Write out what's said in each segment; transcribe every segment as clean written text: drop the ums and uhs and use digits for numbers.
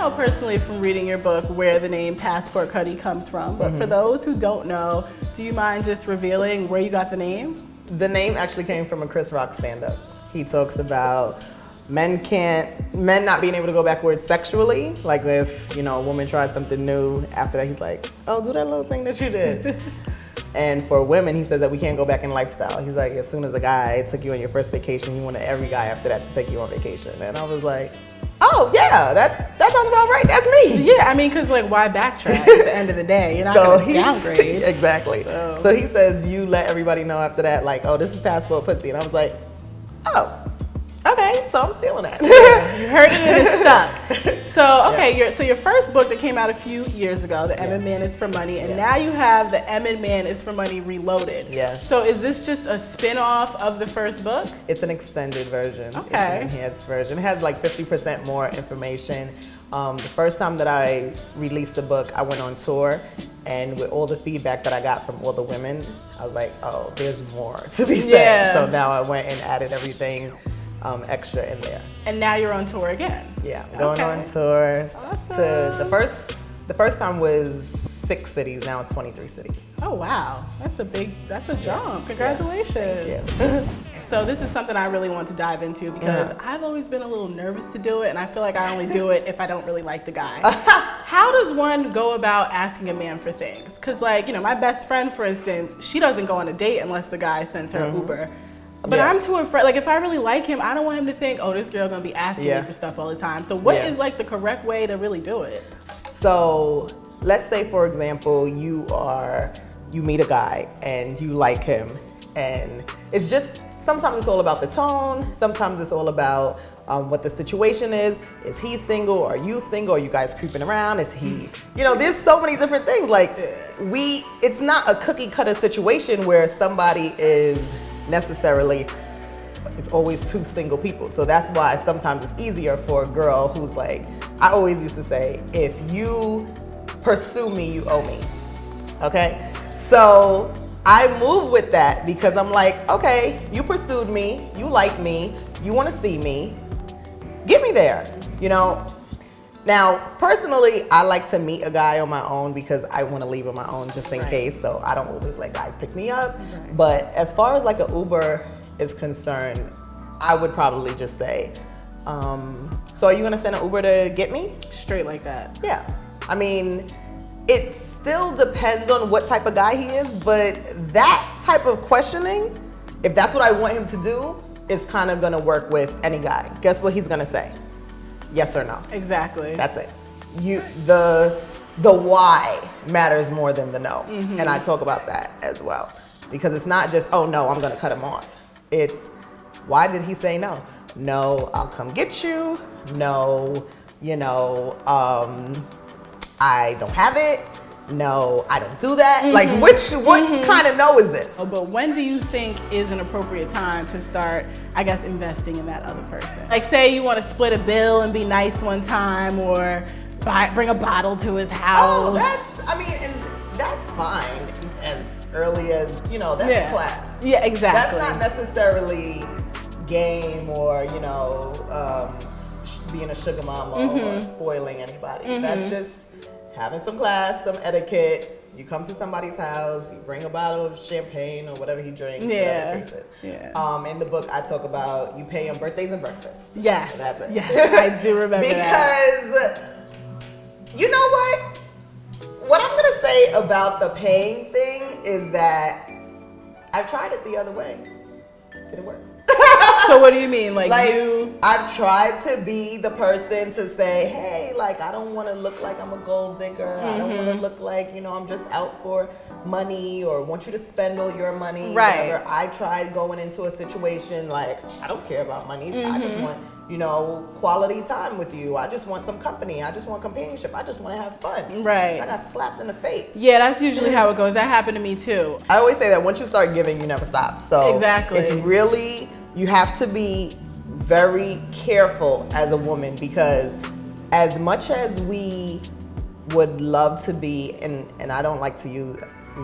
know personally from reading your book where the name Passport Cutty comes from, but for those who don't know, do you mind just revealing where you got the name? The name actually came from a Chris Rock stand-up. He talks about men not being able to go backwards sexually. Like if, a woman tries something new, after that he's like, oh, do that little thing that you did. And for women, he says that we can't go back in lifestyle. He's like, as soon as a guy took you on your first vacation, you wanted every guy after that to take you on vacation. And I was like, oh yeah, that sounds about right, that's me. Yeah, I mean, because like, why backtrack at the end of the day? You're not going to downgrade. Exactly. So he says, you let everybody know after that, like, oh, this is Passport Pussy. And I was like, oh, okay, so I'm stealing that. You heard it and it stuck. So, okay, so your first book that came out a few years ago, The Emin Man is for Money, and now you have The Emin Man is for Money Reloaded. Yes. So is this just a spin-off of the first book? It's an extended version. Okay. It's an enhanced version. It has like 50% more information. The first time that I released the book, I went on tour, and with all the feedback that I got from all the women, I was like, oh, there's more to be said. Yeah. So now I went and added everything extra in there. And now you're on tour again. Yeah, I'm going on tour. Awesome. To the first time was 6 cities, now it's 23 cities. Oh wow, that's a jump. Congratulations. Yeah. Thank you. So this is something I really want to dive into because I've always been a little nervous to do it, and I feel like I only do it if I don't really like the guy. How does one go about asking a man for things? Because like, my best friend, for instance, she doesn't go on a date unless the guy sends her an Uber. But I'm too afraid, like if I really like him, I don't want him to think, oh, this girl gonna be asking me for stuff all the time. So what is like the correct way to really do it? So let's say, for example, you meet a guy and you like him, and it's just, sometimes it's all about the tone, sometimes it's all about what the situation is. Is he single? Are you single? Are you guys creeping around? Is he, there's so many different things. Like it's not a cookie cutter situation where somebody is necessarily, it's always 2 single people. So that's why sometimes it's easier for a girl who's like, I always used to say, if you pursue me, you owe me. Okay? So I move with that because I'm like, okay, you pursued me, you like me, you want to see me, get me there, Now, personally, I like to meet a guy on my own because I want to leave on my own just in case, so I don't always let guys pick me up. But as far as like an Uber is concerned, I would probably just say, so are you going to send an Uber to get me? Straight like that. Yeah. I mean, it still depends on what type of guy he is, but that type of questioning, if that's what I want him to do, is kind of going to work with any guy. Guess what he's going to say? Yes or no. Exactly. That's it. The why matters more than the no. And I talk about that as well. Because it's not just, oh no, I'm gonna cut him off. It's, why did he say no? No, I'll come get you. No, I don't have it. No, I don't do that. Like what kind of no is this? Oh, but when do you think is an appropriate time to start, I guess, investing in that other person? Like say you want to split a bill and be nice one time, or bring a bottle to his house. Oh, that's fine as early as, that's class. Yeah, exactly. That's not necessarily game or, being a sugar mama or spoiling anybody. That's just having some class, some etiquette. You come to somebody's house, you bring a bottle of champagne or whatever he drinks, whatever the case is. Yeah. In the book, I talk about you pay on birthdays and breakfast. Yes. That's it. Yes, I do remember that. Because, you know what? What I'm going to say about the paying thing is that I've tried it the other way. Didn't work. So what do you mean? I've tried to be the person to say, hey, I don't want to look like I'm a gold digger. I don't want to look like, I'm just out for money or want you to spend all your money. Right. Whatever. I tried going into a situation I don't care about money. I just want, quality time with you. I just want some company. I just want companionship. I just want to have fun. Right. I got slapped in the face. Yeah, that's usually how it goes. That happened to me too. I always say that once you start giving, you never stop. So exactly. It's really, you have to be very careful as a woman, because as much as we would love to be, and I don't like to use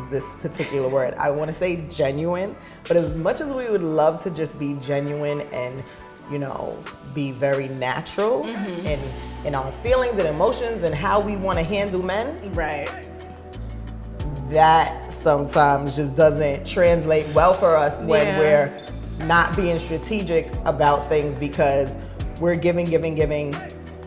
this particular word, I want to say genuine, but as much as we would love to just be genuine and you know, be very natural in our feelings and emotions and how we want to handle men. Right. That sometimes just doesn't translate well for us when we're not being strategic about things because we're giving,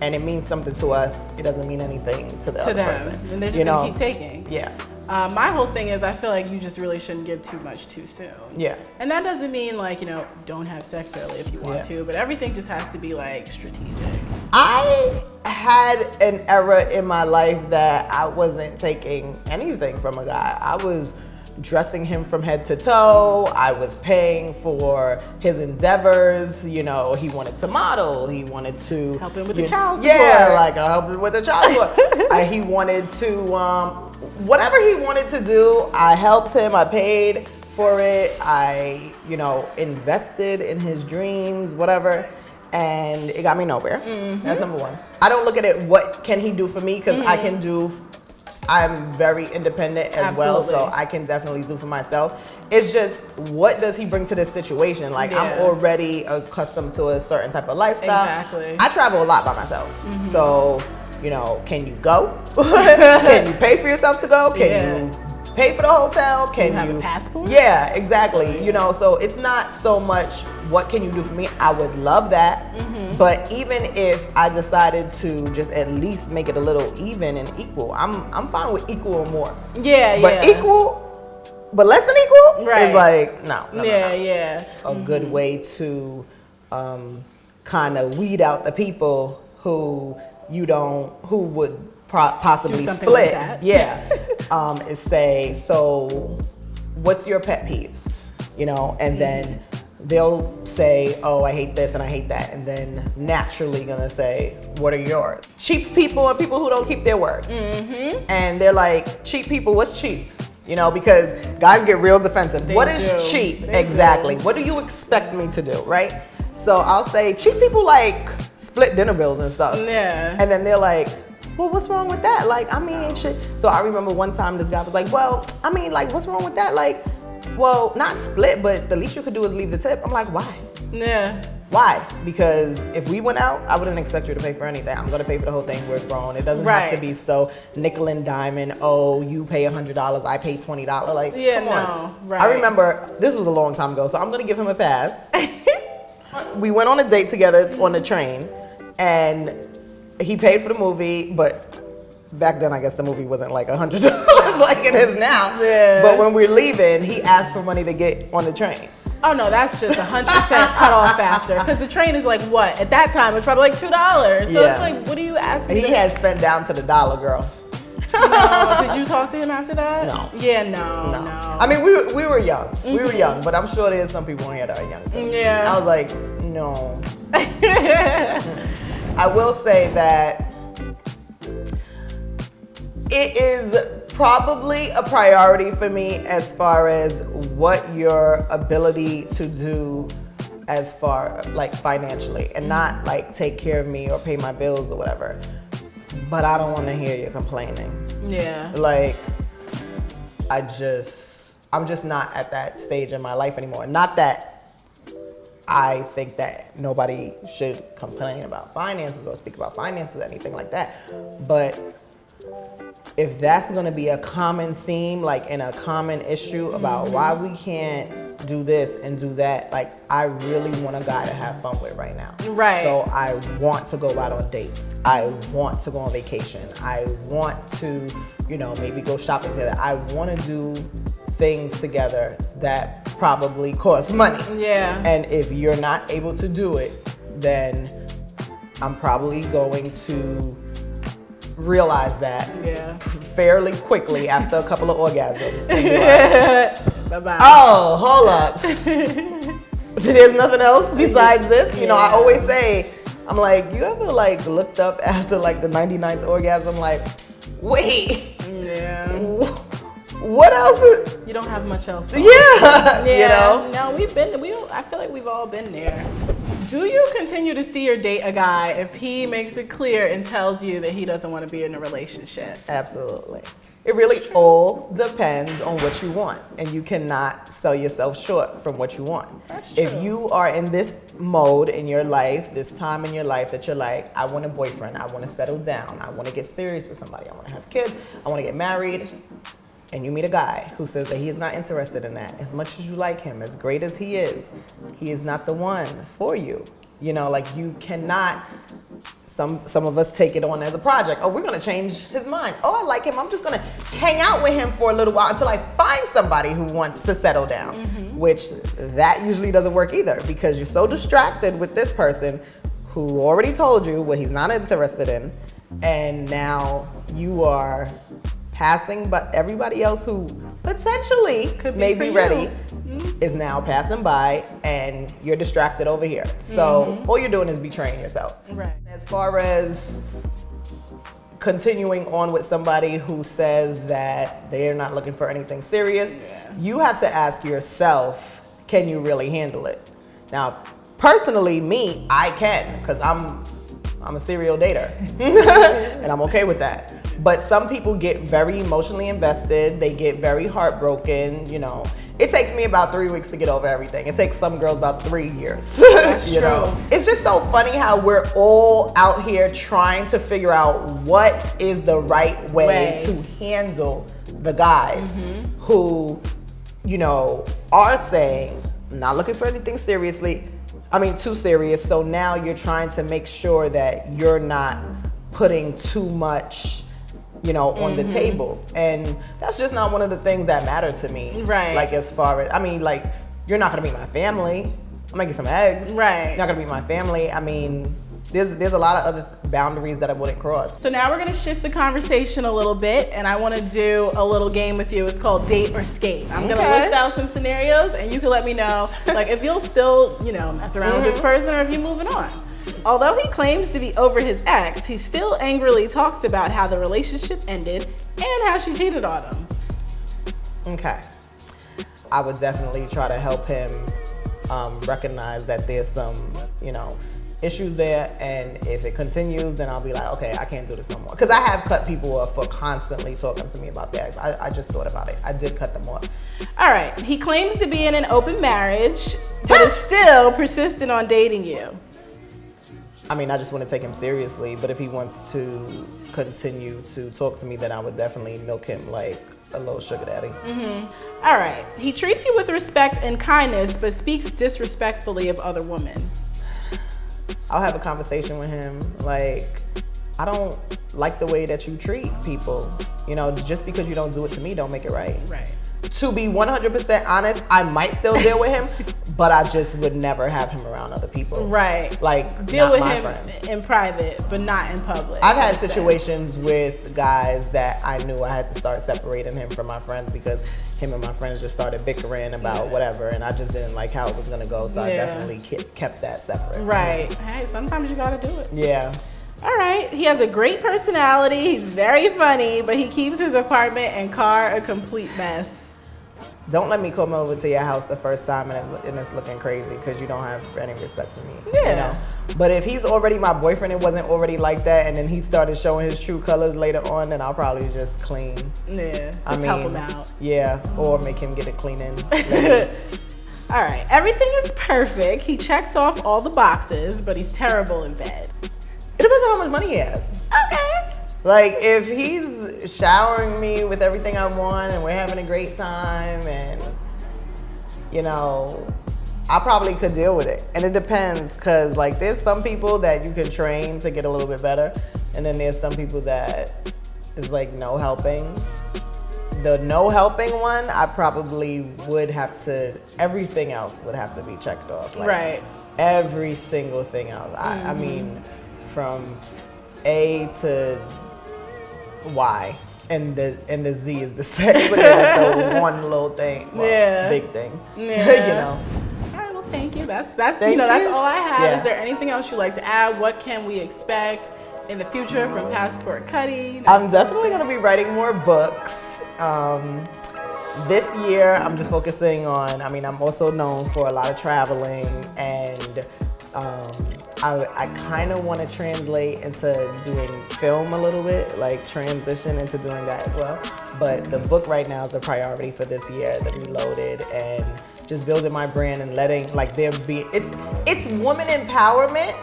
and it means something to us. It doesn't mean anything to the other person. And they're just gonna keep taking. Yeah. My whole thing is I feel like you just really shouldn't give too much too soon. Yeah. And that doesn't mean like, you know, don't have sex early if you want to, but everything just has to be like strategic. I had an era in my life that I wasn't taking anything from a guy. I was dressing him from head to toe. I was paying for his endeavors. You know, he wanted to model. He wanted to help him with the child support. Yeah, like I helped him with the child support. He wanted to, whatever he wanted to do, I helped him. I paid for it. I, you know, invested in his dreams, whatever. And it got me nowhere. That's number one. I don't look at it, what can he do for me? Because I'm very independent as well, so I can definitely do for myself. It's just, what does he bring to this situation? Like, I'm already accustomed to a certain type of lifestyle. Exactly. I travel a lot by myself. So, you know, can you go? Can you pay for yourself to go? Can you pay for the hotel? Can you have a passport? Yeah, exactly. You know, so it's not so much what can you do for me. I would love that. But even if I decided to just at least make it a little even and equal, I'm fine with equal or more. But equal, but less than equal is like no. A good way to kind of weed out the people who who would possibly split. Like is say, so what's your pet peeves? You know, and then they'll say, oh, I hate this and I hate that. And then naturally gonna say, what are yours? Cheap people are people who don't keep their word. And they're like, cheap people, what's cheap? You know, because guys get real defensive. What is cheap? Exactly. What do you expect me to do, right? So I'll say, cheap people like split dinner bills and stuff. And then they're like, well, what's wrong with that? Like, I mean, shit. So I remember one time this guy was like, well, I mean, like, what's wrong with that? Like, well, not split, but the least you could do is leave the tip. I'm like, why? Why? Because if we went out, I wouldn't expect you to pay for anything. I'm gonna pay for the whole thing. We're grown. It doesn't have to be so nickel and diamond. Oh, you pay $100, I pay $20. Like, come on. I remember, this was a long time ago, so I'm gonna give him a pass. We went on a date together on the train, and he paid for the movie, but back then I guess the movie wasn't like $100 like it is now. But when we're leaving, he asked for money to get on the train. Oh no, that's just 100% cut off faster. Because the train is like what? At that time, it's probably like $2. So it's like, what are you asking? He had spent down to the dollar, girl. No. Did you talk to him after that? No. No. I mean, we were young. We were young, but I'm sure there's some people in here that are young too. I was like, no. I will say that it is probably a priority for me as far as what your ability to do as far like financially, and not like take care of me or pay my bills or whatever. But I don't want to hear you complaining. Like, I'm just not at that stage in my life anymore. Not that I think that nobody should complain about finances or speak about finances or anything like that. But if that's going to be a common theme, like in a common issue about why we can't do this and do that, like I really want a guy to have fun with right now. So I want to go out on dates. I want to go on vacation. I want to, you know, maybe go shopping together. I want to do things together that probably cost money. And if you're not able to do it, then I'm probably going to realize that fairly quickly after a couple of orgasms. And be like, bye-bye. Oh, hold up. There's nothing else besides this? You know, I always say, I'm like, you ever like looked up after like the 99th orgasm, like, wait. What else is? You don't have much else. You know? No, I feel like we've all been there. Do you continue to see or date a guy if he makes it clear and tells you that he doesn't want to be in a relationship? Absolutely. It really all depends on what you want, and you cannot sell yourself short from what you want. That's true. If you are in this mode in your life, this time in your life that you're like, I want a boyfriend, I want to settle down, I want to get serious with somebody, I want to have kids, I want to get married, and you meet a guy who says that he is not interested in that, as much as you like him, as great as he is not the one for you. You know, like you cannot. Some of us take it on as a project. Oh, we're gonna change his mind. Oh, I like him. I'm just gonna hang out with him for a little while until I find somebody who wants to settle down. Which that usually doesn't work either, because you're so distracted with this person who already told you what he's not interested in, and now you are passing, but everybody else who potentially may be ready is now passing by, and you're distracted over here. So all you're doing is betraying yourself. Right. As far as continuing on with somebody who says that they're not looking for anything serious, you have to ask yourself, can you really handle it? Now, personally, me, I can, because I'm a serial dater, and I'm okay with that. But some people get very emotionally invested. They get very heartbroken. You know, it takes me about 3 weeks to get over everything. It takes some girls about 3 years. That's you true. know, it's just so funny how we're all out here trying to figure out what is the right way to handle the guys who, you know, are saying, not looking for anything too serious. So now you're trying to make sure that you're not putting too much, you know, on the table. And that's just not one of the things that matter to me. Right. Like, as far as, like, you're not gonna meet my family. I'm making some eggs. Right. You're not gonna meet my family. There's a lot of other boundaries that I wouldn't cross. So now we're gonna shift the conversation a little bit, and I wanna do a little game with you. It's called Date or Skate. I'm gonna list out some scenarios, and you can let me know, like, if you'll still, you know, mess around with this person, or if you're moving on. Although he claims to be over his ex, he still angrily talks about how the relationship ended and how she cheated on him. Okay. I would definitely try to help him recognize that there's some, you know, issues there, and if it continues, then I'll be like, okay, I can't do this no more. Because I have cut people off for constantly talking to me about their ex. I just thought about it. I did cut them off. All right. He claims to be in an open marriage, but is still persistent on dating you. I just want to take him seriously, but if he wants to continue to talk to me, then I would definitely milk him like a little sugar daddy. All right. He treats you with respect and kindness, but speaks disrespectfully of other women. I'll have a conversation with him. Like, I don't like the way that you treat people. You know, just because you don't do it to me, don't make it right. Right. To be 100% honest, I might still deal with him, but I just would never have him around other people. Right. Like, deal not with my him friends. in private, but not in public. I've had situations with guys that I knew I had to start separating him from my friends because him and my friends just started bickering about whatever, and I just didn't like how it was gonna go, so I definitely kept that separate. Right. Hey, sometimes you gotta do it. Yeah. All right. He has a great personality. He's very funny, but he keeps his apartment and car a complete mess. Don't let me come over to your house the first time and it's looking crazy because you don't have any respect for me. Yeah. You know? But if he's already my boyfriend, it wasn't already like that, and then he started showing his true colors later on, then I'll probably just clean. Yeah. Just help him out. Yeah. Or make him get a cleaning. All right. Everything is perfect. He checks off all the boxes, but he's terrible in bed. It depends on how much money he has. Okay. Like, if he's showering me with everything I want and we're having a great time, and, you know, I probably could deal with it. And it depends, because, like, there's some people that you can train to get a little bit better, and then there's some people that is like no helping. The no helping one, I probably would have to, everything else would have to be checked off. Like, right. Every single thing else. I mean, from A to Y, and the Z is the sex. That's the one little thing. Well, big thing. Yeah. You know. All right. Well, thank you. That's that's Thank that's you. all I have. Yeah. Is there anything else you'd like to add? What can we expect in the future from Passport Cutty? I'm definitely going to be writing more books. This year, I'm just focusing on. I'm also known for a lot of traveling, and I kind of want to translate into doing film a little bit, like transition into doing that as well. But the book right now is a priority for this year, the Reloaded, and just building my brand and letting like there be, it's woman empowerment,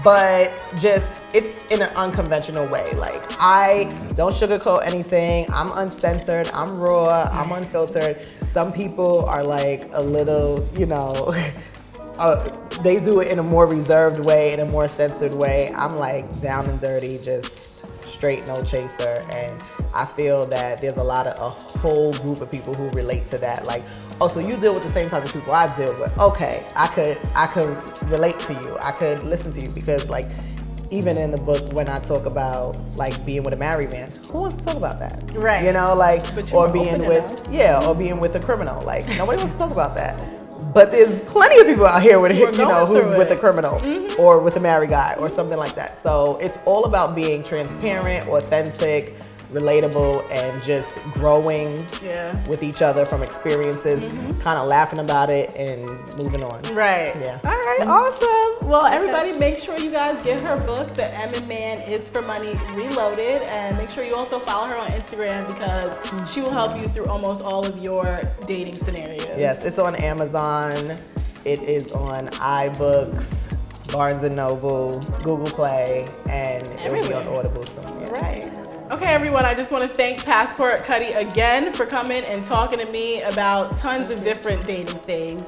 but just it's in an unconventional way. Like I don't sugarcoat anything. I'm uncensored, I'm raw, I'm unfiltered. Some people are like a little, you know, they do it in a more reserved way, in a more censored way. I'm like down and dirty, just straight, no chaser. And I feel that there's a whole group of people who relate to that. Like, oh, so you deal with the same type of people I deal with. Okay, I could relate to you. I could listen to you because like, even in the book when I talk about like being with a married man, who wants to talk about that? Right. You know, like, or being with, or being with a criminal. Like nobody wants to talk about that. But there's plenty of people out here with, you know, who's with a criminal or with a married guy or something like that. So it's all about being transparent, authentic, relatable, and just growing with each other from experiences, kind of laughing about it and moving on. Right. Yeah. All right, awesome. Well, everybody make sure you guys get her book, The M Man Is For Money Reloaded, and make sure you also follow her on Instagram because she will help you through almost all of your dating scenarios. Yes, it's on Amazon. It is on iBooks, Barnes & Noble, Google Play, and it will be on Audible soon. Yes. Right. Okay, everyone, I just want to thank Passport Cutty again for coming and talking to me about tons of different dating things.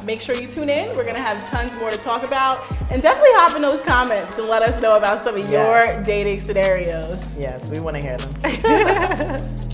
Make sure you tune in. We're going to have tons more to talk about. And definitely hop in those comments and let us know about some of your dating scenarios. Yes, we want to hear them.